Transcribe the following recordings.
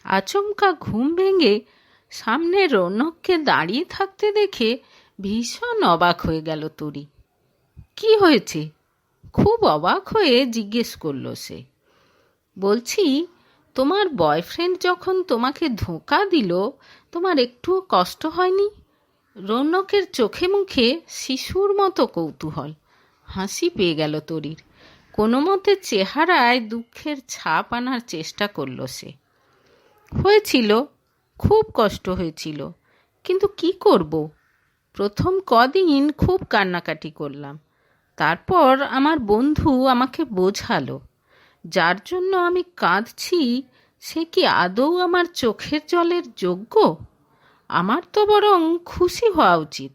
আচমকা ঘুম ভেঙে সামনে রৌনককে দাঁড়িয়ে থাকতে দেখে ভীষণ অবাক হয়ে গেল তরি। কি হয়েছে? খুব অবাক হয়ে জিজ্ঞেস করলো সে। বলছি, তোমার বয়ফ্রেন্ড যখন তোমাকে ধোঁকা দিল তোমার একটুও কষ্ট হয়নি? রৌনকের চোখে মুখে শিশুর মতো কৌতূহল। হাসি পেয়ে গেল তরির। কোনো মতে চেহারায় দুঃখের ছাপ আনার চেষ্টা করল সে। হয়েছিল, খুব কষ্ট হয়েছিল, কিন্তু কি করব? প্রথম কদিন খুব কান্নাকাটি করলাম। তারপর আমার বন্ধু আমাকে বোঝালো, যার জন্য আমি কাঁদছি সে কি আদৌ আমার চোখের জলের যোগ্য? আমার তো বরং খুশি হওয়া উচিত।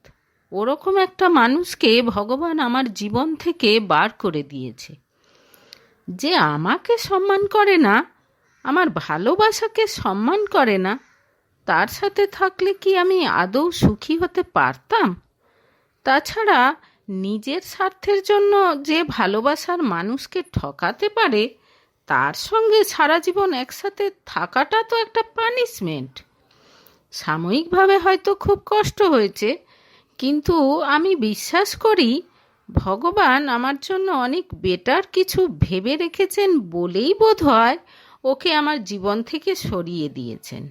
ওরকম একটা মানুষকে ভগবান আমার জীবন থেকে বার করে দিয়েছে। যে আমাকে সম্মান করে না, আমার ভালোবাসাকে সম্মান করে না, তার সাথে থাকলে কি আমি আদৌ সুখী হতে পারতাম? তাছাড়া নিজের স্বার্থের জন্য যে ভালোবাসার মানুষকে ঠকাতে পারে তার সঙ্গে সারা জীবন একসাথে থাকাটা তো একটা পানিশমেন্ট। সাময়িকভাবে হয়তো খুব কষ্ট হয়েছে, কিন্তু আমি বিশ্বাস করি ভগবান আমার জন্য অনেক বেটার কিছু ভেবে রেখেছেন বলেই বোধহয় ওকে আমার জীবন থেকে সরিয়ে দিয়েছেন।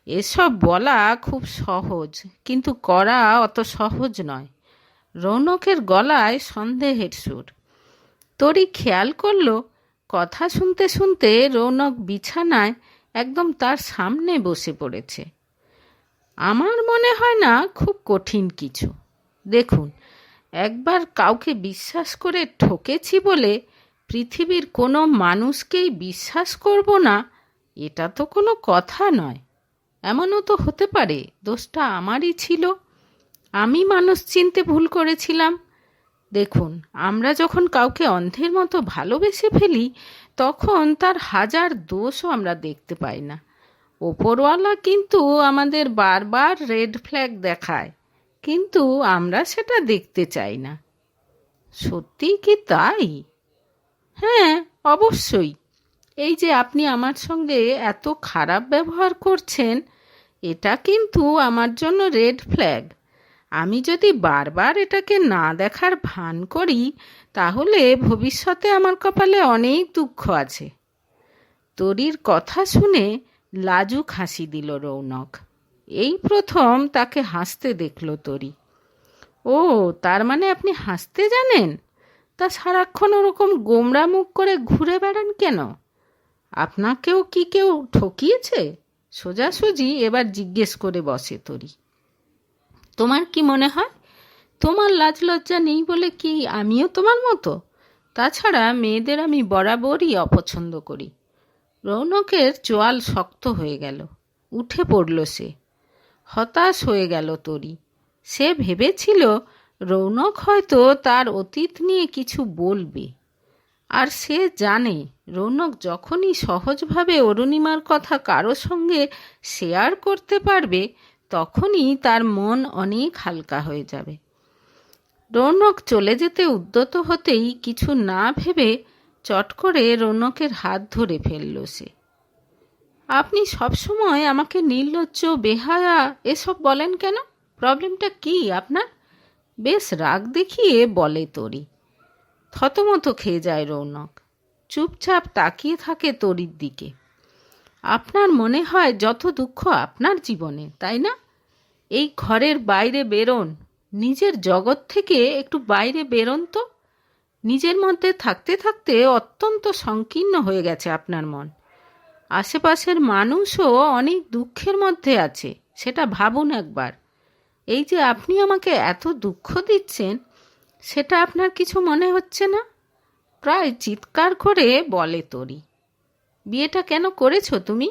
এসব বলা খুব সহজ, কিন্তু করা অত সহজ নয়। রৌনকের গলায় সন্দেহের সুর। তরি খেয়াল করল কথা শুনতে শুনতে রৌনক বিছানায় একদম তার সামনে বসে পড়েছে। আমার মনে হয় না খুব কঠিন কিছু। দেখুন, একবার কাউকে বিশ্বাস করে ঠকেছি বলে পৃথিবীর কোনো মানুষকেই বিশ্বাস করব না, এটা তো কোনো কথা নয়। এমনও তো হতে পারে দোষটা আমারই ছিল, আমি মানুষ চিনতে ভুল করেছিলাম। দেখুন, আমরা যখন কাউকে অন্ধের মতো ভালোবেসে ফেলি তখন তার হাজার দোষও আমরা দেখতে পাই না। ওপরওয়ালা কিন্তু আমাদের বারবার রেড ফ্ল্যাগ দেখায়, কিন্তু আমরা সেটা দেখতে চাই না। সত্যিই কি তাই? হ্যাঁ, অবশ্যই। এই যে আপনি আমার সঙ্গে এত খারাপ ব্যবহার করছেন, এটা কিন্তু আমার জন্য রেড ফ্ল্যাগ। আমি যদি বারবার এটাকে না দেখার ভান করি তাহলে ভবিষ্যতে আমার কপালে অনেক দুঃখ আছে। তরির কথা শুনে লাজুক হাসি দিল রৌনক। এই প্রথম তাকে হাসতে দেখল তরি। ও, তার মানে আপনি হাসতে জানেন? তা সারাক্ষণ ওরকম গোমড়া মুখ করে ঘুরে বেড়ান কেন? আপনাকেও কি কেউ ঠকিয়েছে? সোজাসুজি এবার জিজ্ঞেস করে বসে তরি। তোমার কি মনে হয় তোমার লাজ লজ্জা নেই বলে কি আমিও তোমার মতো? তাছাড়া মেয়েদের আমি বরাবরই অপছন্দ করি। রৌনকের চোয়াল শক্ত হয়ে গেল। উঠে পড়ল সে। হতাশ হয়ে গেল তরি। সে ভেবেছিল রৌনক হয়তো তার অতীত নিয়ে কিছু বলবে, আর সে জানে রৌনক যখনই সহজভাবে অরুণিমার কথা কারো সঙ্গে শেয়ার করতে পারবে তখনই তার মন অনেক হালকা হয়ে যাবে। রৌনক চলে যেতে উদ্যত হতেই কিছু না ভেবে চট করে রৌনকের হাত ধরে ফেলল সে। আপনি সবসময় আমাকে নির্লজ্জ, বেহায়া এসব বলেন কেন? প্রবলেমটা কি আপনার? বেশ রাগ দেখিয়ে বলে তরি। থতমত খেয়ে যায় রৌনক। চুপচাপ তাকিয়ে থাকে তরির দিকে। আপনার মনে হয় যত দুঃখ আপনার জীবনে, তাই না? এই ঘরের বাইরে বেরোন, নিজের জগৎ থেকে একটু বাইরে বেরোন তো। নিজের মধ্যে থাকতে থাকতে অত্যন্ত সংকীর্ণ হয়ে গেছে আপনার মন। আশেপাশের মানুষও অনেক দুঃখের মধ্যে আছে, সেটা ভাবুন একবার। এই যে আপনি আমাকে এত দুঃখ দিচ্ছেন, সেটা আপনার কিছু মনে হচ্ছে না? প্রায় চিৎকার করে বলে তরি। বিয়েটা কেন করেছো তুমি?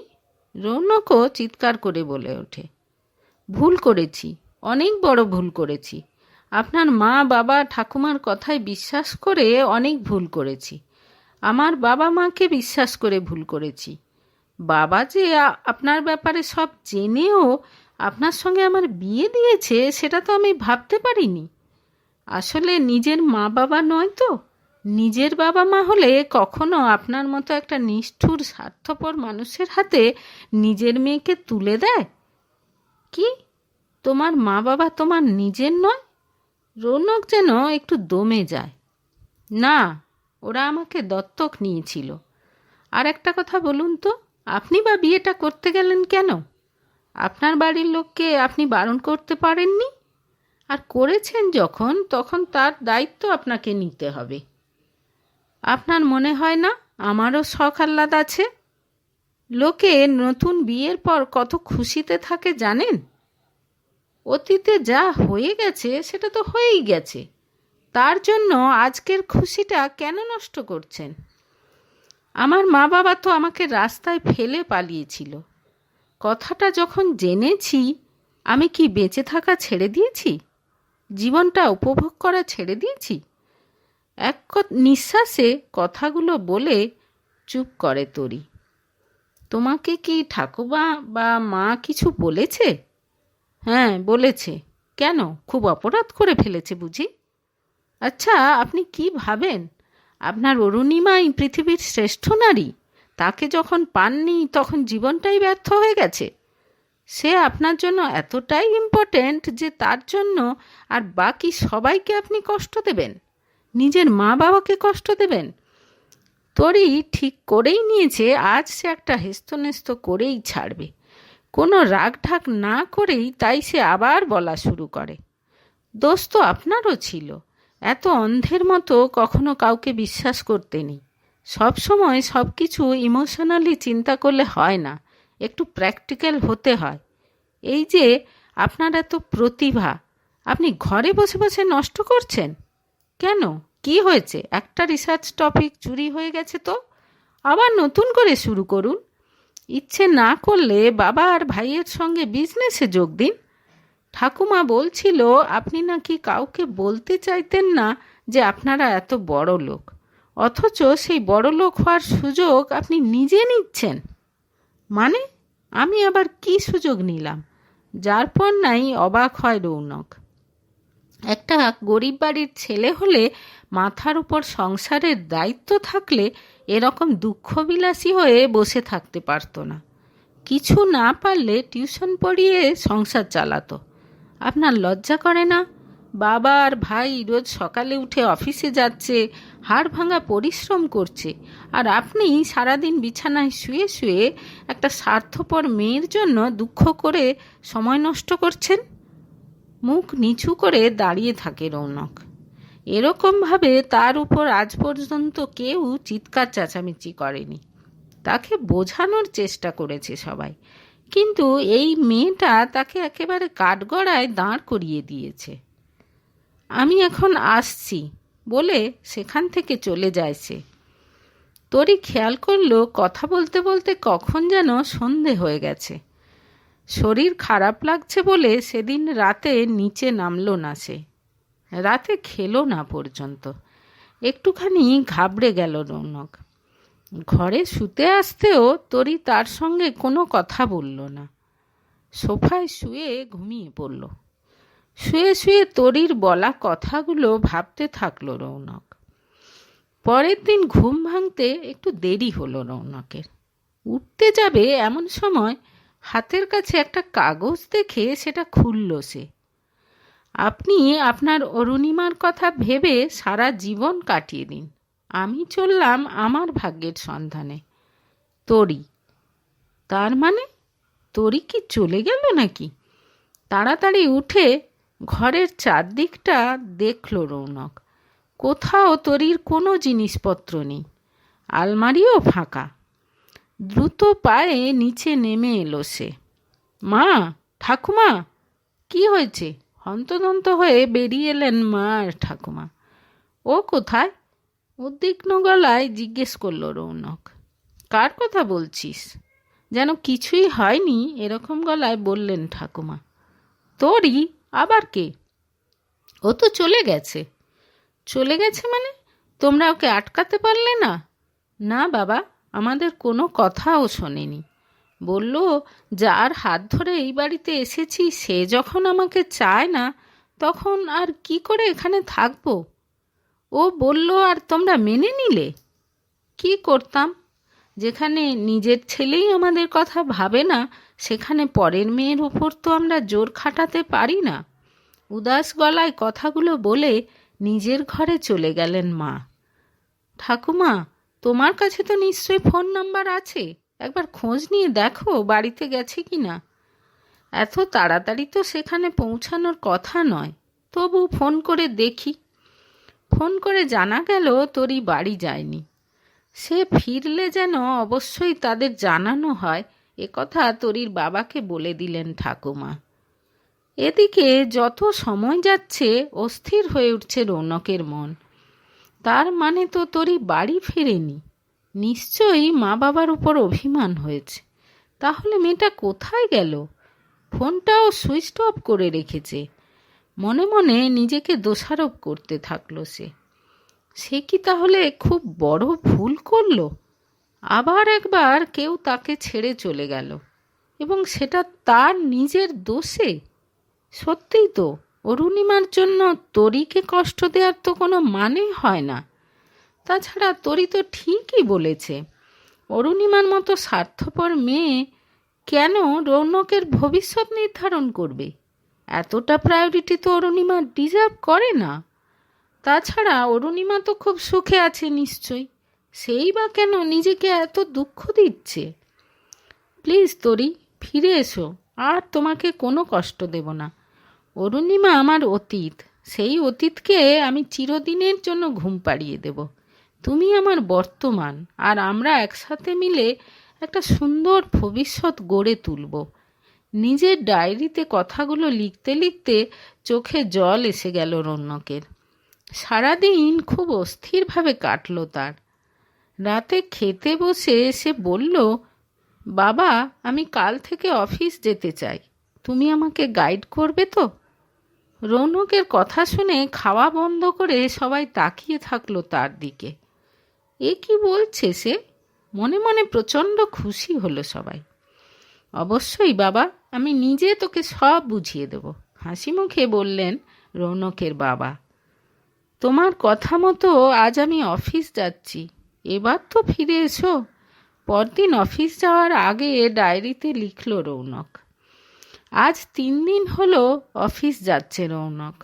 রৌনকও চিৎকার করে বলে ওঠে। ভুল করেছি, অনেক বড় ভুল করেছি। আপনার মা, বাবা, ঠাকুমার কথায় বিশ্বাস করে অনেক ভুল করেছি। আমার বাবা মাকে বিশ্বাস করে ভুল করেছি। বাবা যে আপনার ব্যাপারে সব জেনেও আপনার সঙ্গে আমার বিয়ে দিয়েছে সেটা তো আমি ভাবতে পারিনি। আসলে নিজের মা বাবা নয় তো, নিজের বাবা মা হলে কখনো আপনার মতো একটা নিষ্ঠুর স্বার্থপর মানুষের হাতে নিজের মেয়েকে তুলে দেয়? কি, তোমার মা বাবা তোমার নিজের নয়? রৌনক যেন একটু দমে যায়। না, ওরা আমাকে দত্তক নিয়েছিল। আর একটা কথা বলুন তো, আপনি বা বিয়েটা করতে গেলেন কেন? আপনার বাড়ির লোককে আপনি বারণ করতে পারেননি? আর করেছেন যখন, তখন তার দায়িত্ব আপনাকে নিতে হবে। আপনার মনে হয় না আমারও শখ আহ্লাদ আছে? লোকে নতুন বিয়ের পর কত খুশিতে থাকে জানেন? অতীতে যা হয়ে গেছে সেটা তো হয়েই গেছে, তার জন্য আজকের খুশিটা কেন নষ্ট করছেন? আমার মা বাবা তো আমাকে রাস্তায় ফেলে পালিয়েছিল। কথাটা যখন জেনেছি, আমি কি বেঁচে থাকা ছেড়ে দিয়েছি? জীবনটা উপভোগ করা ছেড়ে দিয়েছি? এক নিঃশ্বাসে কথাগুলো বলে চুপ করে তরি। তোমাকে কি ঠাকুমা বা মা কিছু বলেছে? হ্যাঁ, বলেছে। কেন, খুব অপরাধ করে ফেলেছে বুঝি? আচ্ছা, আপনি কি ভাবেন আপনার অরুণিমাই পৃথিবীর শ্রেষ্ঠ নারী? তাকে যখন পাননি তখন জীবনটাই ব্যর্থ হয়ে গেছে? সে আপনার জন্য এতটাই ইম্পর্ট্যান্ট যে তার জন্য আর বাকি সবাইকে আপনি কষ্ট দেবেন? নিজের মা বাবাকে কষ্ট দেবেন? তরি ঠিক করেই নিয়েছে আজ সে একটা হেস্তনেস্ত করেই ছাড়বে। কোনো রাগঢাক না করেই তাই সে আবার বলা শুরু করে। দোষ তো আপনারও ছিল। এত অন্ধের মতো কখনো কাউকে বিশ্বাস করতে নেই। সব সময় সব কিছু ইমোশনালি চিন্তা করলে হয় না, একটু প্র্যাকটিক্যাল হতে হয়। এই যে আপনার এত প্রতিভা, আপনি ঘরে বসে বসে নষ্ট করছেন কেন? কি হয়েছে? একটা রিসার্চ টপিক চুরি হয়ে গেছে তো আবার নতুন করে শুরু করুন। ইচ্ছে না করলে বাবা আর ভাইয়ের সঙ্গে বিজনেসে যোগ দিন। ঠাকুমা বলছিল আপনি নাকি কাউকে বলতে চাইতেন না যে আপনারা এত বড় লোক, অথচ সেই বড় লোক হওয়ার সুযোগ আপনি নিজে নিচ্ছেন। মানে, আমি আবার কি সুযোগ নিলাম? যার পর নাই অবাক হয় রৌনক। একটা গরিব বাড়ির ছেলে হলে, মাথার উপর সংসারের দায়িত্ব থাকলে এরকম দুঃখবিলাসী হয়ে বসে থাকতে পারত না। কিছু না পারলে টিউশন পড়িয়ে সংসার চালাতো। আপনার লজ্জা করে না? বাবা আর ভাই রোজ সকালে উঠে অফিসে যাচ্ছে, হাড় ভাঙা পরিশ্রম করছে, আর আপনি সারাদিন বিছানায় শুয়ে শুয়ে একটা স্বার্থপর মেয়ের জন্য দুঃখ করে সময় নষ্ট করছেন। মুখ নিচু করে দাঁড়িয়ে থাকে রৌনক। এরকমভাবে তার উপর আজ পর্যন্ত কেউ চিৎকার চেঁচামেচি করেনি। তাকে বোঝানোর চেষ্টা করেছে সবাই, কিন্তু এই মেয়েটা তাকে একেবারে কাঠগড়ায় দাঁড় করিয়ে দিয়েছে। আমি এখন আসছি বলে সেখান থেকে চলে যায় সে। তরি খেয়াল করলো কথা বলতে বলতে কখন যেন সন্ধে হয়ে গেছে। শরীর খারাপ লাগছে বলে সেদিন রাতে নিচে নামলো না সে। রাতে খেলো না পর্যন্ত। একটুখানি ঘাবড়ে গেল রৌনক। ঘরে শুতে আসতেও তরি তার সঙ্গে কোনো কথা বলল না। সোফায় শুয়ে ঘুমিয়ে পড়ল। শুয়ে শুয়ে তরির বলা কথাগুলো ভাবতে থাকলো রৌনক। পরের দিন ঘুম ভাঙতে একটু দেরি হলো রৌনকের। উঠতে যাবে এমন সময় হাতের কাছে একটা কাগজ দেখে সেটা খুলল সে। আপনি আপনার অরুণিমার কথা ভেবে সারা জীবন কাটিয়ে দিন, আমি চললাম আমার ভাগ্যের সন্ধানে। তরি। তার মানে তরি কি চলে গেল নাকি? তাড়াতাড়ি উঠে ঘরের চারদিকটা দেখল রৌনক। কোথাও তরির কোনো জিনিসপত্র নেই, আলমারিও ফাঁকা। দ্রুত পায়ে নিচে নেমে এলো সে। মা, ঠাকুমা, কি হয়েছে? হন্তদন্ত হয়ে বেরিয়ে এলেন মা আর ঠাকুমা। ও কোথায়? উদ্বিগ্ন গলায় জিজ্ঞেস করল রৌনক। কার কথা বলছিস? যেন কিছুই হয়নি এরকম গলায় বললেন ঠাকুমা। তোরই আবার কে? ও তো চলে গেছে। চলে গেছে মানে? তোমরা ওকে আটকাতে পারলে না? না বাবা, আমাদের কোনো কথাও শোনেনি। বলল, যার হাত ধরে এই বাড়িতে এসেছি সে যখন আমাকে চায় না, তখন আর কি করে এখানে থাকবো? ও বলল আর তোমরা মেনে নিলে? কি করতাম? যেখানে নিজের ছেলেই আমাদের কথা ভাবে না, সেখানে পরের মেয়ের উপর তো আমরা জোর খাটাতে পারি না। উদাস গলায় কথাগুলো বলে নিজের ঘরে চলে গেলেন মা। ঠাকুমা, তোমার কাছে তো নিশ্চয়ই ফোন নাম্বার আছে, একবার খোঁজ নিয়ে দেখো বাড়িতে গেছে কি না। এত তাড়াতাড়ি তো সেখানে পৌঁছানোর কথা নয়, তবু ফোন করে দেখি। ফোন করে জানা গেল তোরই বাড়ি যায়নি। সে ফিরলে যেন অবশ্যই তাদের জানানো হয়, একথা তোরির বাবাকে বলে দিলেন ঠাকুমা। এদিকে যত সময় যাচ্ছে অস্থির হয়ে উঠছে রৌনকের মন। তার মানে তো তোরই বাড়ি ফেরেনি, নিশ্চয়ই মা বাবার উপর অভিমান হয়েছে। তাহলে মেয়েটা কোথায় গেল? ফোনটাও সুইচ অফ করে রেখেছে। মনে মনে নিজেকে দোষারোপ করতে থাকলো সে। সে কি তাহলে খুব বড় ভুল করলো? আবার একবার কেউ তাকে ছেড়ে চলে গেল, এবং সেটা তার নিজের দোষে। সত্যিই তো, অরুণিমার জন্য তরিকে কষ্ট দেওয়ার তো কোনো মানে হয় না। তাছাড়া তরি তো ঠিকই বলেছে, অরুণিমার মতো স্বার্থপর মেয়ে কেন রৌনকের ভবিষ্যৎ নির্ধারণ করবে? এতটা প্রায়োরিটি তো অরুণিমা ডিজার্ভ করে না। তাছাড়া অরুণিমা তো খুব সুখে আছে নিশ্চয়ই, সেই বা কেন নিজেকে এত দুঃখ দিচ্ছে? প্লিজ তরি, ফিরে এসো, আর তোমাকে কোনো কষ্ট দেব না। অরুণিমা আমার অতীত, সেই অতীতকে আমি চিরদিনের জন্য ঘুম পাড়িয়ে দেব। তুমি আমার বর্তমান, আর আমরা একসাথে মিলে একটা সুন্দর ভবিষ্যৎ গড়ে তুলব। নিজের ডায়েরিতে কথাগুলো লিখতে লিখতে চোখে জল এসে গেল রৌনকের। সারাদিন খুব অস্থিরভাবে কাটল তার। রাতে খেতে বসে সে বলল, বাবা, আমি কাল থেকে অফিস যেতে চাই, তুমি আমাকে গাইড করবে তো? রৌনকের কথা শুনে খাওয়া বন্ধ করে সবাই তাকিয়ে থাকলো তার দিকে। এ কি বলছে সে? মনে মনে প্রচণ্ড খুশি হলো সবাই। অবশ্যই বাবা, আমি নিজে তোকে সব বুঝিয়ে দেব, হাসি মুখে বললেন রৌনকের বাবা। তোমার কথা মতো আজ আমি অফিস যাচ্ছি, এবার তো ফিরে এসো। পরদিন অফিস যাওয়ার আগে ডায়েরিতে লিখল রৌনক। আজ 3 দিন হলো অফিস যাচ্ছে রৌনক।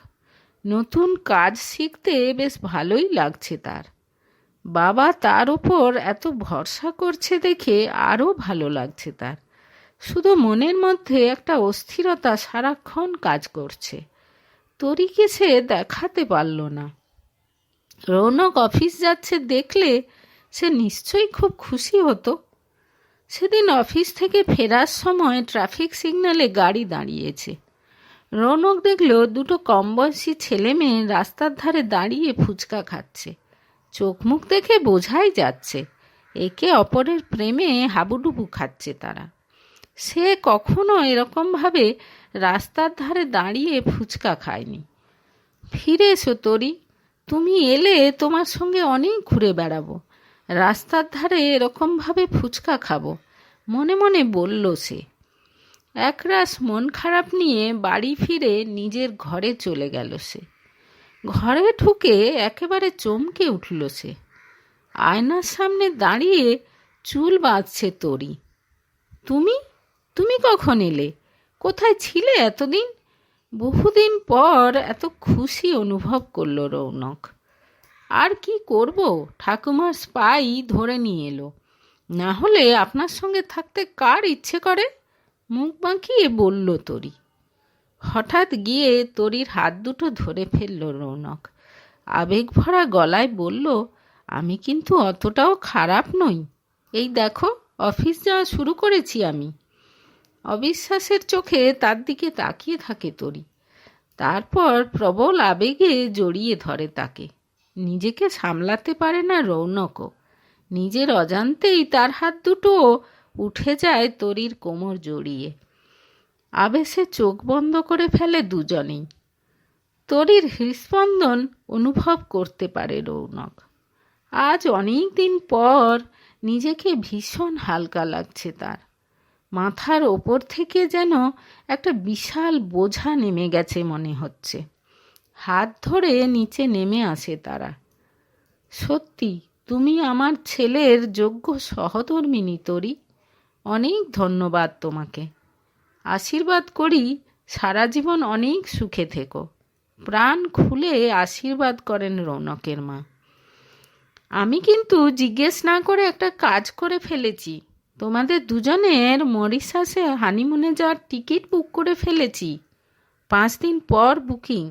নতুন কাজ শিখতে বেশ ভালোই লাগছে তার। বাবা তার উপর এত ভরসা করছে দেখে আরও ভালো লাগছে তার। শুধু মনের মধ্যে একটা অস্থিরতা সারাক্ষণ কাজ করছে। তরিকে সে দেখাতে পারল না। রৌনক অফিস যাচ্ছে দেখলে সে নিশ্চয়ই খুব খুশি হতো। সেদিন অফিস থেকে ফেরার সময় ট্রাফিক সিগন্যালে গাড়ি দাঁড়িয়েছে। রৌনক দেখল 2 কমবয়সী ছেলে মেয়ে রাস্তার ধারে দাঁড়িয়ে ফুচকা খাচ্ছে। চোখ মুখ দেখে বোঝাই যাচ্ছে একে অপরের প্রেমে হাবুডুবু খাচ্ছে তারা। সে কখনো এরকমভাবে রাস্তার ধারে দাঁড়িয়ে ফুচকা খায়নি। ফিরে এসো তরি, তুমি এলে তোমার সঙ্গে অনেক ঘুরে বেড়াবো, রাস্তার ধারে এরকমভাবে ফুচকা খাবো, মনে মনে বলল সে। একরাশ মন খারাপ নিয়ে বাড়ি ফিরে নিজের ঘরে চলে গেল সে। ঘরে ঢুকে একেবারে চমকে উঠল সে। আয়নার সামনে দাঁড়িয়ে চুল বাঁধছে তরি। তুমি তুমি কখন এলে? কোথায় ছিলে এতদিন? বহুদিন পর এত খুশি অনুভব করল রৌনক। আর কি করব, ঠাকুমার স্পাই ধরে নিয়ে এলো, না হলে আপনার সঙ্গে থাকতে কার ইচ্ছে করে? মুখ বাঁকিয়ে বলল তরি। হঠাৎ গিয়ে তরির হাত দুটো ধরে ফেলল রৌনক। আবেগ ভরা গলায় বলল, আমি কিন্তু অতটাও খারাপ নই। এই দেখো, অফিস যাওয়া শুরু করেছি আমি। অবিশ্বাসের চোখে তার দিকে তাকিয়ে থাকে তরি। তারপর প্রবল আবেগে জড়িয়ে ধরে তাকে। নিজেকে সামলাতে পারে না রৌনকও। নিজের অজান্তেই তার হাত দুটো উঠে যায় তরির কোমর জড়িয়ে। আবেশে চোখ বন্ধ করে ফেলে দুজনেই। তরির হৃৎস্পন্দন অনুভব করতে পারে রৌনক। আজ অনেক দিন পর নিজেকে ভীষণ হালকা লাগছে তার। মাথার ওপর থেকে যেন একটা বিশাল বোঝা নেমে গেছে মনে হচ্ছে। হাত ধরে নিচে নেমে আসে তারা। সত্যি তুমি আমার ছেলের যোগ্য সহধর্মিণী তরি। অনেক ধন্যবাদ তোমাকে। আশীর্বাদ করি সারা জীবন অনেক সুখে থেকো। প্রাণ খুলে আশীর্বাদ করেন রৌনকের মা। আমি কিন্তু জিজ্ঞেস না করে একটা কাজ করে ফেলেছি। তোমাদের দুজনের মরিশাসে হানিমুনে যাওয়ার টিকিট বুক করে ফেলেছি। 5 দিন পর বুকিং।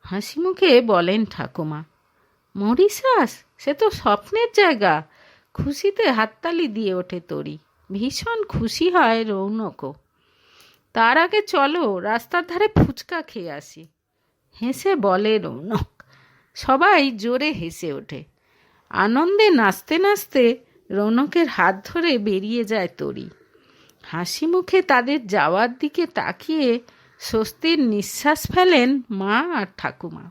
হাসি মুখে বলেন ঠাকুমা। মরিশাস? সে তো স্বপ্নের জায়গা। খুশিতে হাততালি দিয়ে ওঠে তরি। ভীষণ খুশি হয় রৌনকও। তার আগে চলো রাস্তার ধারে ফুচকা খেয়ে আসি, হেসে বলে রৌনক। সবাই জোরে হেসে ওঠে। আনন্দে নাচতে নাচতে রৌনকের হাত ধরে বেরিয়ে যায় তরি। হাসি মুখে তাদের যাওয়ার দিকে তাকিয়ে স্বস্তির নিঃশ্বাস ফেলেন মা আর ঠাকুমা।